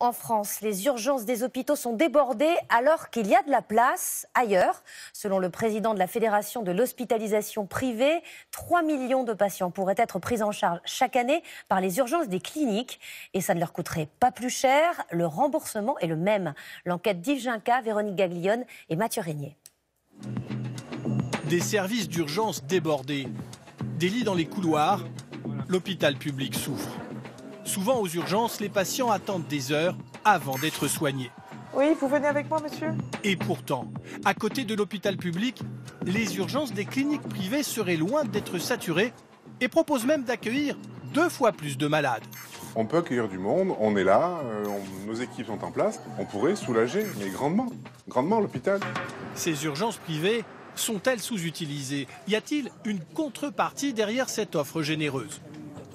En France, les urgences des hôpitaux sont débordées alors qu'il y a de la place ailleurs. Selon le président de la Fédération de l'hospitalisation privée, 3 millions de patients pourraient être pris en charge chaque année par les urgences des cliniques. Et ça ne leur coûterait pas plus cher. Le remboursement est le même. L'enquête d'Yves Ginca, Véronique Gaglione et Mathieu Régnier. Des services d'urgence débordés, des lits dans les couloirs, l'hôpital public souffre. Souvent aux urgences, les patients attendent des heures avant d'être soignés. Oui, vous venez avec moi, monsieur? Et pourtant, à côté de l'hôpital public, les urgences des cliniques privées seraient loin d'être saturées et proposent même d'accueillir 2 fois plus de malades. On peut accueillir du monde, on est là, nos équipes sont en place, on pourrait soulager, mais grandement l'hôpital. Ces urgences privées sont-elles sous-utilisées? Y a-t-il une contrepartie derrière cette offre généreuse?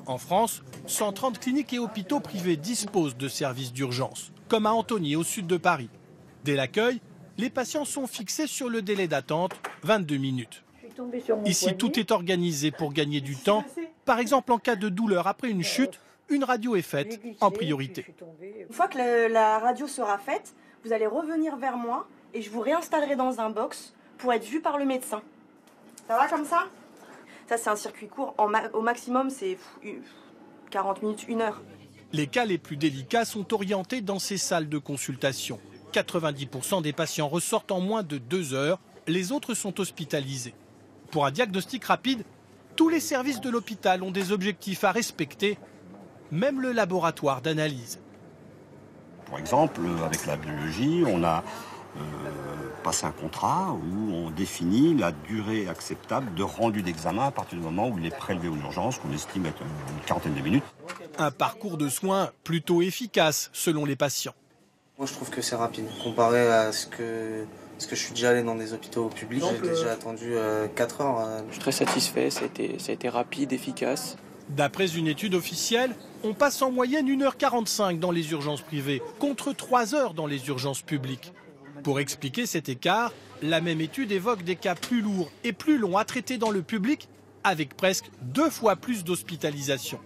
En France, 130 cliniques et hôpitaux privés disposent de services d'urgence, comme à Antony, au sud de Paris. Dès l'accueil, les patients sont fixés sur le délai d'attente, 22 minutes. Ici, tout est organisé pour gagner du temps. Par exemple, en cas de douleur après une chute, une radio est faite en priorité. Une fois que la radio sera faite, vous allez revenir vers moi et je vous réinstallerai dans un box pour être vu par le médecin. Ça va comme ça? Ça, c'est un circuit court. Au maximum, c'est 40 minutes, 1 heure. Les cas les plus délicats sont orientés dans ces salles de consultation. 90% des patients ressortent en moins de 2 heures. Les autres sont hospitalisés. Pour un diagnostic rapide, tous les services de l'hôpital ont des objectifs à respecter, même le laboratoire d'analyse. Par exemple, avec la biologie, on a passé un contrat où on définit la durée acceptable de rendu d'examen à partir du moment où il est prélevé aux urgences, qu'on estime être une quarantaine de minutes. Un parcours de soins plutôt efficace selon les patients. Moi, je trouve que c'est rapide comparé à ce que je suis déjà allé dans des hôpitaux publics. J'ai déjà attendu 4 heures. Je suis très satisfait, ça a été rapide, efficace. D'après une étude officielle, on passe en moyenne 1h45 dans les urgences privées, contre 3 heures dans les urgences publiques. Pour expliquer cet écart, la même étude évoque des cas plus lourds et plus longs à traiter dans le public, avec presque 2 fois plus d'hospitalisation.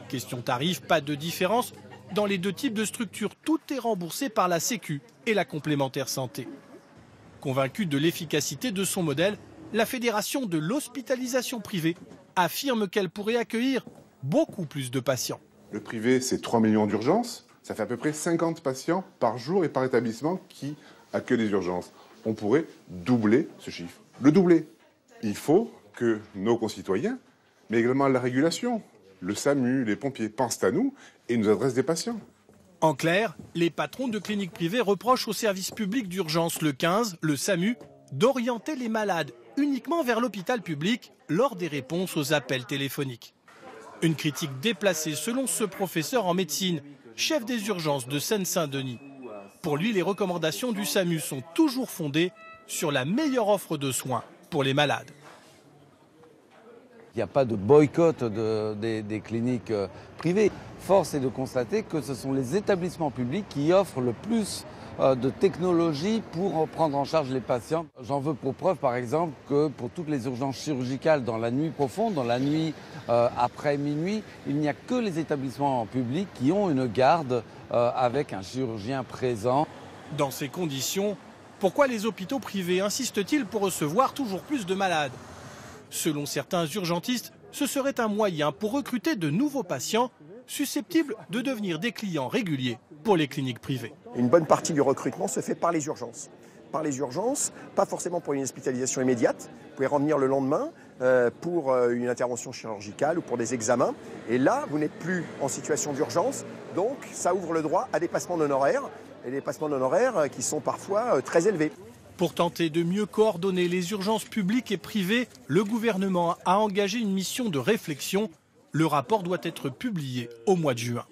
Question tarif, pas de différence. Dans les 2 types de structures, tout est remboursé par la Sécu et la complémentaire santé. Convaincue de l'efficacité de son modèle, la Fédération de l'hospitalisation privée affirme qu'elle pourrait accueillir beaucoup plus de patients. Le privé, c'est 3 millions d'urgences. Ça fait à peu près 50 patients par jour et par établissement qui accueillent les urgences. On pourrait doubler ce chiffre. Le doubler. Il faut que nos concitoyens, mais également la régulation, le SAMU, les pompiers, pensent à nous et nous adressent des patients. En clair, les patrons de cliniques privées reprochent au service public d'urgence, le 15, le SAMU, d'orienter les malades uniquement vers l'hôpital public lors des réponses aux appels téléphoniques. Une critique déplacée selon ce professeur en médecine, chef des urgences de Seine-Saint-Denis. Pour lui, les recommandations du SAMU sont toujours fondées sur la meilleure offre de soins pour les malades. Il n'y a pas de boycott des cliniques privées. Force est de constater que ce sont les établissements publics qui offrent le plus de technologies pour prendre en charge les patients. J'en veux pour preuve, par exemple, que pour toutes les urgences chirurgicales dans la nuit profonde, dans la nuit après minuit, il n'y a que les établissements publics qui ont une garde avec un chirurgien présent. Dans ces conditions, pourquoi les hôpitaux privés insistent-ils pour recevoir toujours plus de malades? Selon certains urgentistes, ce serait un moyen pour recruter de nouveaux patients susceptibles de devenir des clients réguliers pour les cliniques privées. Une bonne partie du recrutement se fait par les urgences. Par les urgences, pas forcément pour une hospitalisation immédiate. Vous pouvez revenir le lendemain pour une intervention chirurgicale ou pour des examens. Et là, vous n'êtes plus en situation d'urgence. Donc, ça ouvre le droit à des passements d'honoraires. Et des passements d'honoraires qui sont parfois très élevés. Pour tenter de mieux coordonner les urgences publiques et privées, le gouvernement a engagé une mission de réflexion. Le rapport doit être publié au mois de juin.